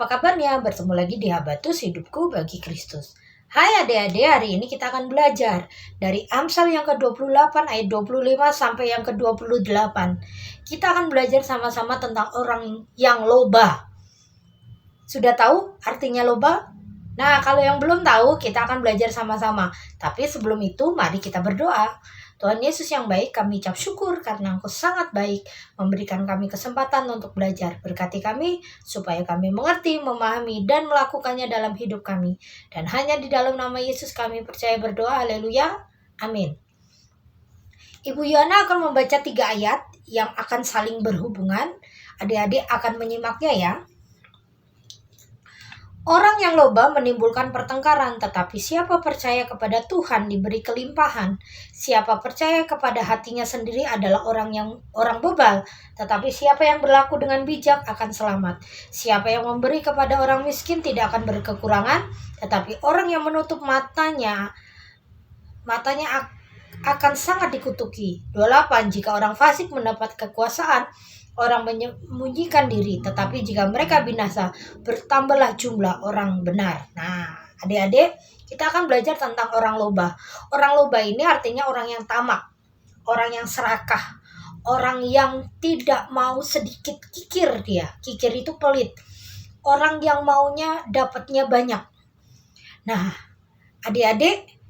apa kabarnya? Bertemu lagi di Habatus Hidupku Bagi Kristus. Hai adik-adik, hari ini kita akan belajar dari Amsal yang ke-28 ayat 25 sampai yang ke-28. Kita akan belajar sama-sama tentang orang yang loba. Sudah tahu artinya loba? Nah, kalau yang belum tahu, kita akan belajar sama-sama. Tapi sebelum itu, mari kita berdoa. Tuhan Yesus yang baik, kami ucap syukur karena Engkau sangat baik memberikan kami kesempatan untuk belajar. Berkati kami supaya kami mengerti, memahami, dan melakukannya dalam hidup kami. Dan hanya di dalam nama Yesus kami percaya berdoa. Haleluya. Amin. Ibu Yana akan membaca 3 ayat yang akan saling berhubungan. Adik-adik akan menyimaknya ya. Orang yang loba menimbulkan pertengkaran, tetapi siapa percaya kepada Tuhan diberi kelimpahan. Siapa percaya kepada hatinya sendiri adalah orang bebal, tetapi siapa yang berlaku dengan bijak akan selamat. Siapa yang memberi kepada orang miskin tidak akan berkekurangan, tetapi orang yang menutup matanya akan sangat dikutuki. 28. Jika orang fasik mendapat kekuasaan, orang menyembunyikan diri, tetapi jika mereka binasa, bertambahlah jumlah orang benar. Nah, adik-adik, kita akan belajar tentang orang loba. Orang loba ini artinya orang yang tamak, orang yang serakah, orang yang tidak mau sedikit kikir dia. Kikir itu pelit. Orang yang maunya dapatnya banyak. Nah, adik-adik,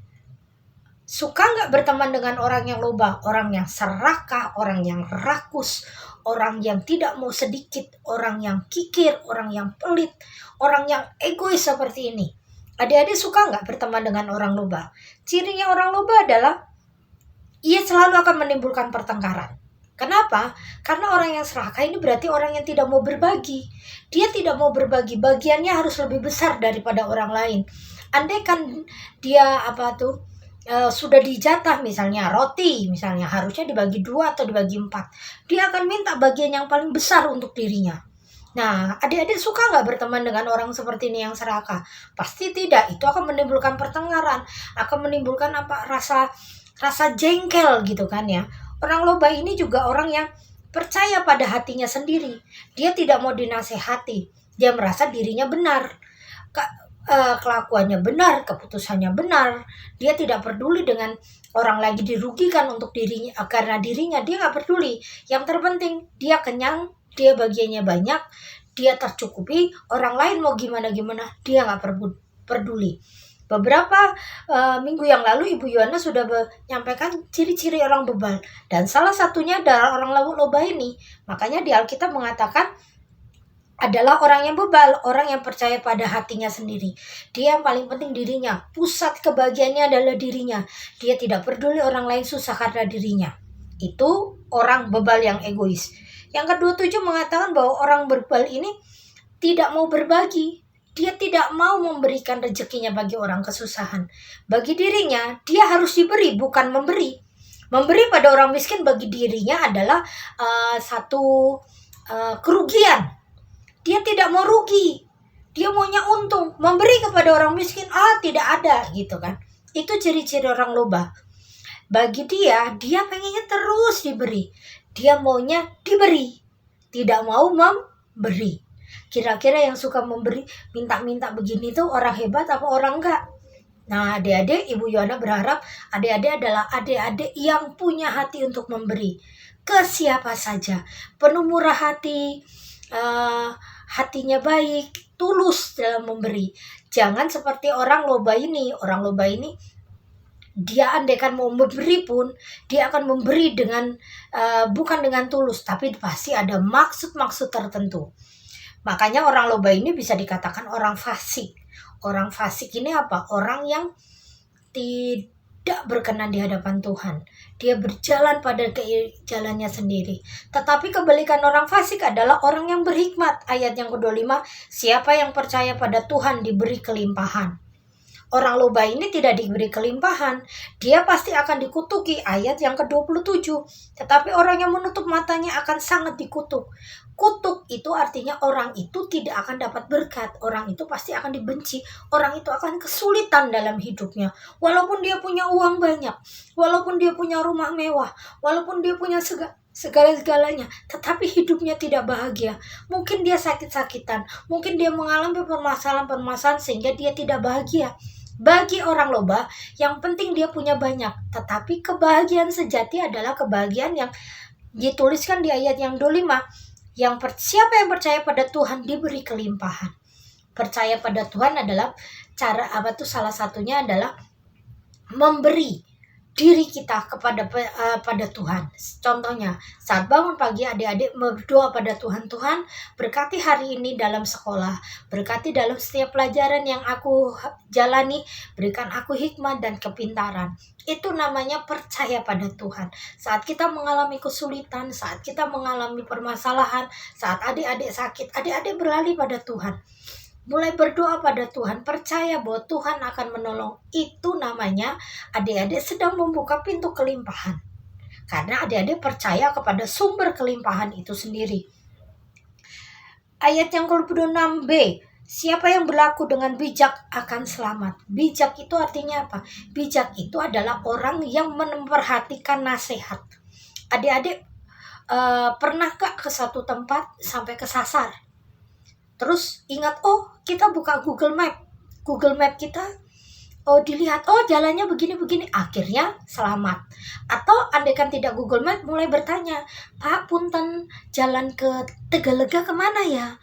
suka nggak berteman dengan orang yang loba, orang yang serakah, orang yang rakus, orang yang tidak mau sedikit, orang yang kikir, orang yang pelit, orang yang egois seperti ini? Adik-adik suka nggak berteman dengan orang loba? Cirinya orang loba adalah ia selalu akan menimbulkan pertengkaran. Kenapa? Karena orang yang serakah ini berarti orang yang tidak mau berbagi. Dia tidak mau berbagi, bagiannya harus lebih besar daripada orang lain. Andai kan dia sudah dijatah misalnya roti, misalnya harusnya dibagi 2 atau dibagi 4, dia akan minta bagian yang paling besar untuk dirinya. Nah, adik-adik suka nggak berteman dengan orang seperti ini yang serakah? Pasti tidak. Itu akan menimbulkan pertengkaran, akan menimbulkan rasa jengkel gitu kan ya. Orang loba ini juga orang yang percaya pada hatinya sendiri. Dia tidak mau dinasehati. Dia merasa dirinya benar. Kelakuannya benar, keputusannya benar. Dia tidak peduli dengan orang lagi dirugikan untuk dirinya, karena dirinya dia nggak peduli. Yang terpenting dia kenyang, dia bagiannya banyak, dia tercukupi. Orang lain mau gimana dia nggak peduli. Beberapa minggu yang lalu Ibu Yohana sudah menyampaikan ciri-ciri orang bebal, dan salah satunya adalah orang loba ini. Makanya di Alkitab mengatakan adalah orang yang bebal, orang yang percaya pada hatinya sendiri. Dia yang paling penting dirinya, pusat kebahagiaannya adalah dirinya. Dia tidak peduli orang lain susah karena dirinya. Itu orang bebal yang egois. Yang ke-27 mengatakan bahwa orang bebal ini tidak mau berbagi. Dia tidak mau memberikan rezekinya bagi orang kesusahan. Bagi dirinya, dia harus diberi, bukan memberi. Memberi pada orang miskin bagi dirinya adalah satu kerugian. Dia tidak mau rugi, dia maunya untung. Memberi kepada orang miskin, tidak ada gitu kan. Itu ciri-ciri orang loba. Bagi dia pengennya terus diberi. Dia maunya diberi, tidak mau memberi. Kira-kira yang suka memberi, minta-minta begini tuh orang hebat apa orang enggak? Nah, adik-adik, Ibu Yohana berharap adik-adik adalah adik-adik yang punya hati untuk memberi ke siapa saja, penuh murah hati, hatinya baik, tulus dalam memberi. Jangan seperti orang loba ini. Orang loba ini dia andaikan mau memberi pun, dia akan memberi dengan bukan dengan tulus, tapi pasti ada maksud-maksud tertentu. Makanya orang loba ini bisa dikatakan orang fasik. Orang fasik ini apa? Orang yang tidak berkenan di hadapan Tuhan. Dia berjalan pada jalannya sendiri. Tetapi kebalikan orang fasik adalah orang yang berhikmat. Ayat yang ke-25, siapa yang percaya pada Tuhan diberi kelimpahan. Orang loba ini tidak diberi kelimpahan, dia pasti akan dikutuki. Ayat yang ke-27, tetapi orang yang menutup matanya akan sangat dikutuk. Kutuk itu artinya orang itu tidak akan dapat berkat, orang itu pasti akan dibenci, orang itu akan kesulitan dalam hidupnya. Walaupun dia punya uang banyak, walaupun dia punya rumah mewah, walaupun dia punya segala-galanya, tetapi hidupnya tidak bahagia. Mungkin dia sakit-sakitan, mungkin dia mengalami permasalahan-permasalahan sehingga dia tidak bahagia. Bagi orang loba, yang penting dia punya banyak, tetapi kebahagiaan sejati adalah kebahagiaan yang dituliskan di ayat yang 25. Siapa yang percaya pada Tuhan diberi kelimpahan. Percaya pada Tuhan adalah cara apa tuh, salah satunya adalah memberi diri kita pada Tuhan. Contohnya, saat bangun pagi adik-adik berdoa pada Tuhan, Tuhan berkati hari ini dalam sekolah, berkati dalam setiap pelajaran yang aku jalani, berikan aku hikmat dan kepintaran. Itu namanya percaya pada Tuhan. Saat kita mengalami kesulitan, saat kita mengalami permasalahan, saat adik-adik sakit, adik-adik berlari pada Tuhan. Mulai berdoa pada Tuhan, percaya bahwa Tuhan akan menolong. Itu namanya adik-adik sedang membuka pintu kelimpahan. Karena adik-adik percaya kepada sumber kelimpahan itu sendiri. Ayat yang ke-26b, siapa yang berlaku dengan bijak akan selamat. Bijak itu artinya apa? Bijak itu adalah orang yang memperhatikan nasihat. Adik-adik pernah gak ke satu tempat sampai kesasar? Terus ingat, kita buka Google Map kita, dilihat, jalannya begini-begini, akhirnya selamat. Atau andaikan tidak Google Map, mulai bertanya, Pak punten, jalan ke Tegalega kemana ya?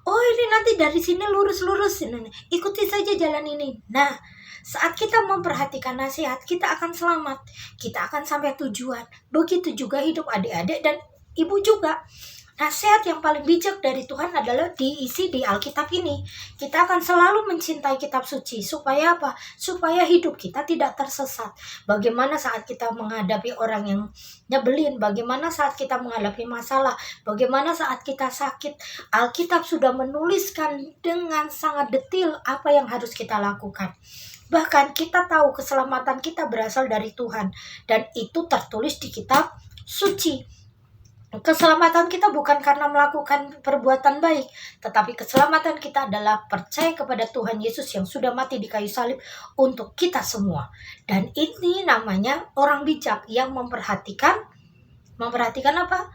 Ini nanti dari sini lurus-lurus, ikuti saja jalan ini. Nah, saat kita memperhatikan nasihat, kita akan selamat, kita akan sampai tujuan. Begitu juga hidup adik-adik dan ibu juga. Nasihat yang paling bijak dari Tuhan adalah diisi di Alkitab ini. Kita akan selalu mencintai kitab suci. Supaya apa? Supaya hidup kita tidak tersesat. Bagaimana saat kita menghadapi orang yang nyebelin, bagaimana saat kita menghadapi masalah, bagaimana saat kita sakit. Alkitab sudah menuliskan dengan sangat detail apa yang harus kita lakukan. Bahkan kita tahu keselamatan kita berasal dari Tuhan. Dan itu tertulis di kitab suci. Keselamatan kita bukan karena melakukan perbuatan baik, tetapi keselamatan kita adalah percaya kepada Tuhan Yesus yang sudah mati di kayu salib untuk kita semua. Dan ini namanya orang bijak yang memperhatikan apa?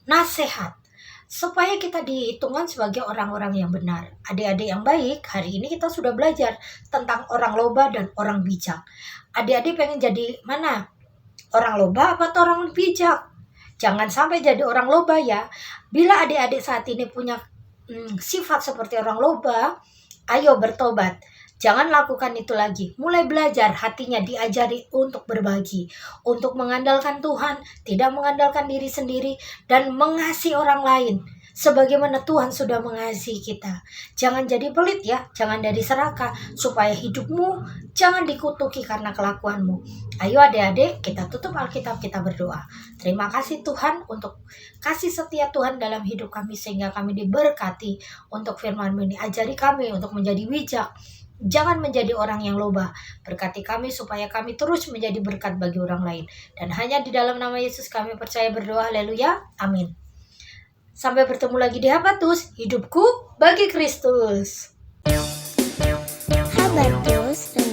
Nasihat. Supaya kita dihitungkan sebagai orang-orang yang benar. Adik-adik yang baik, hari ini kita sudah belajar tentang orang loba dan orang bijak. Adik-adik pengen jadi mana? Orang loba atau orang bijak? Jangan sampai jadi orang loba ya. Bila adik-adik saat ini punya sifat seperti orang loba, ayo bertobat. Jangan lakukan itu lagi. Mulai belajar, hatinya diajari untuk berbagi, untuk mengandalkan Tuhan, tidak mengandalkan diri sendiri, dan mengasihi orang lain sebagaimana Tuhan sudah mengasihi kita. Jangan jadi pelit ya, jangan jadi serakah, supaya hidupmu jangan dikutuki karena kelakuanmu. Ayo adik-adik, kita tutup Alkitab, kita berdoa. Terima kasih Tuhan untuk kasih setia Tuhan dalam hidup kami, sehingga kami diberkati untuk firman-Mu ini. Ajari kami untuk menjadi bijak, jangan menjadi orang yang loba. Berkati kami supaya kami terus menjadi berkat bagi orang lain. Dan hanya di dalam nama Yesus kami percaya berdoa, haleluya, amin. Sampai bertemu lagi di Habatus, hidupku bagi Kristus. Habatus